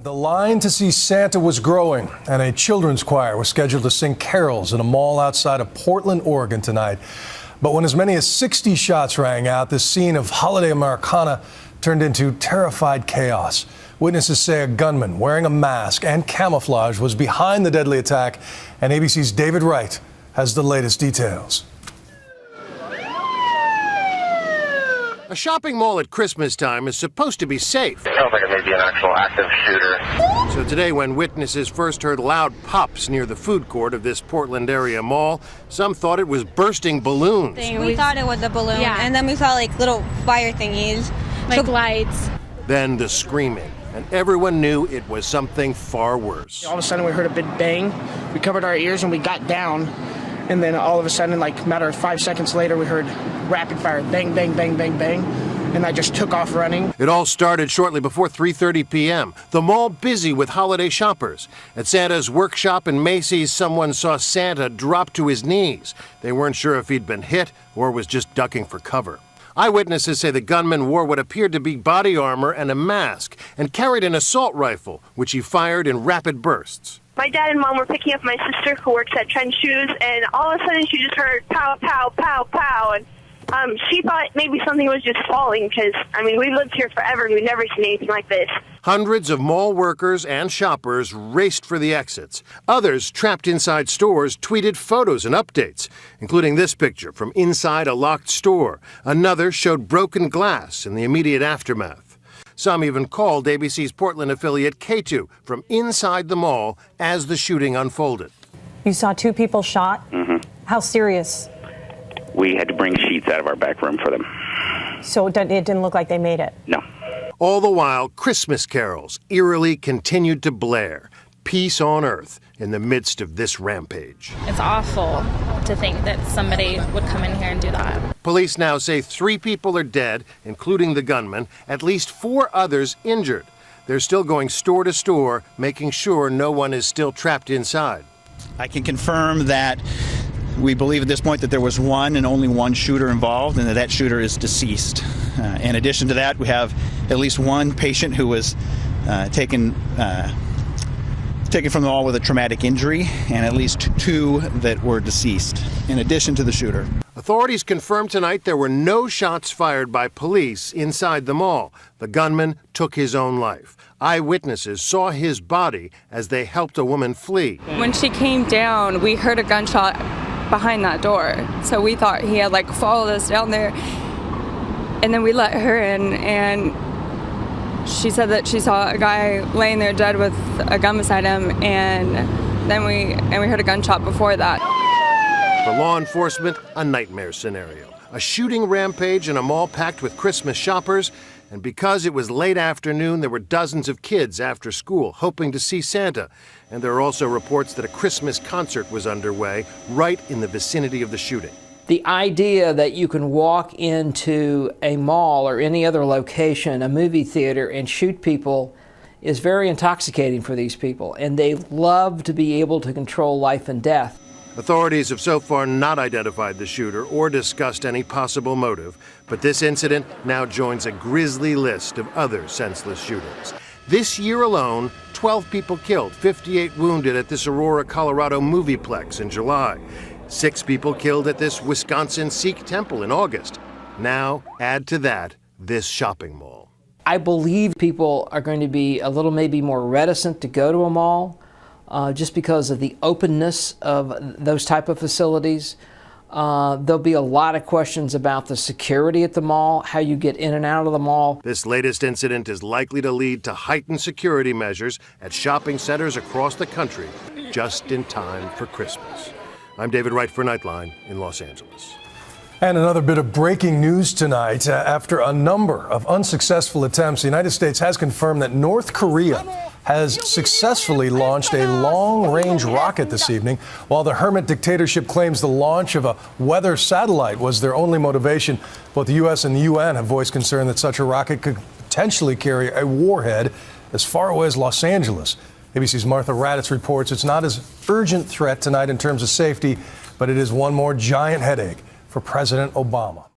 The line to see Santa was growing, and a children's choir was scheduled to sing carols in a mall outside of Portland, Oregon tonight. But when as many as 60 shots rang out, this scene of holiday Americana turned into terrified chaos. Witnesses say a gunman wearing a mask and camouflage was behind the deadly attack, and ABC's David Wright has the latest details. A shopping mall at Christmas time is supposed to be safe. It sounds like it may be an actual active shooter. So today, when witnesses first heard loud pops near the food court of this Portland area mall, some thought it was bursting balloons. We thought it was a balloon, and then we saw like little fire thingies, like lights. Then the screaming, and everyone knew it was something far worse. All of a sudden we heard a big bang. We covered our ears and we got down. And then all of a sudden, like a matter of 5 seconds later, we heard rapid fire, bang, bang, bang, bang, bang. And I just took off running. It all started shortly before 3:30 p.m. The mall busy with holiday shoppers. At Santa's workshop in Macy's, someone saw Santa drop to his knees. They weren't sure if he'd been hit or was just ducking for cover. Eyewitnesses say the gunman wore what appeared to be body armor and a mask and carried an assault rifle, which he fired in rapid bursts. My dad and mom were picking up my sister who works at Trend Shoes, and all of a sudden she just heard pow, pow, pow, pow, and she thought maybe something was just falling because, we've lived here forever and we've never seen anything like this. Hundreds of mall workers and shoppers raced for the exits. Others, trapped inside stores, tweeted photos and updates, including this picture from inside a locked store. Another showed broken glass in the immediate aftermath. Some even called ABC's Portland affiliate K2 from inside the mall as the shooting unfolded. You saw 2 people shot? Mm-hmm. How serious? We had to bring sheets out of our back room for them. So it didn't look like they made it? No. All the while, Christmas carols eerily continued to blare. Peace on earth in the midst of this rampage. It's awful to think that somebody would come in here and do that. Police now say 3 people are dead, including the gunman, at least 4 others injured. They're still going store to store, making sure no one is still trapped inside. I can confirm that we believe at this point that there was one and only one shooter involved, and that shooter is deceased. In addition to that, we have at least one patient who was taken from the mall with a traumatic injury, and at least 2 that were deceased, in addition to the shooter. Authorities confirmed tonight there were no shots fired by police inside the mall. The gunman took his own life. Eyewitnesses saw his body as they helped a woman flee. When she came down, we heard a gunshot behind that door, so we thought he had followed us down there, and then we let her in, and she said that she saw a guy laying there dead with a gun beside him, and then we heard a gunshot before that. For law enforcement, a nightmare scenario. A shooting rampage in a mall packed with Christmas shoppers, and because it was late afternoon, there were dozens of kids after school hoping to see Santa. And there are also reports that a Christmas concert was underway right in the vicinity of the shooting. The idea that you can walk into a mall or any other location, a movie theater, and shoot people is very intoxicating for these people, and they love to be able to control life and death. Authorities have so far not identified the shooter or discussed any possible motive, but this incident now joins a grisly list of other senseless shootings. This year alone, 12 people killed, 58 wounded at this Aurora, Colorado movieplex in July. 6 people killed at this Wisconsin Sikh temple in August. Now, add to that this shopping mall. I believe people are going to be a little maybe more reticent to go to a mall just because of the openness of those type of facilities. There'll be a lot of questions about the security at the mall, how you get in and out of the mall. This latest incident is likely to lead to heightened security measures at shopping centers across the country just in time for Christmas. I'm David Wright for Nightline in Los Angeles. And another bit of breaking news tonight. After a number of unsuccessful attempts, the United States has confirmed that North Korea has successfully launched a long-range rocket this evening, while the hermit dictatorship claims the launch of a weather satellite was their only motivation. Both the U.S. and the UN have voiced concern that such a rocket could potentially carry a warhead as far away as Los Angeles. ABC's Martha Raddatz reports it's not as urgent threat tonight in terms of safety, but it is one more giant headache for President Obama.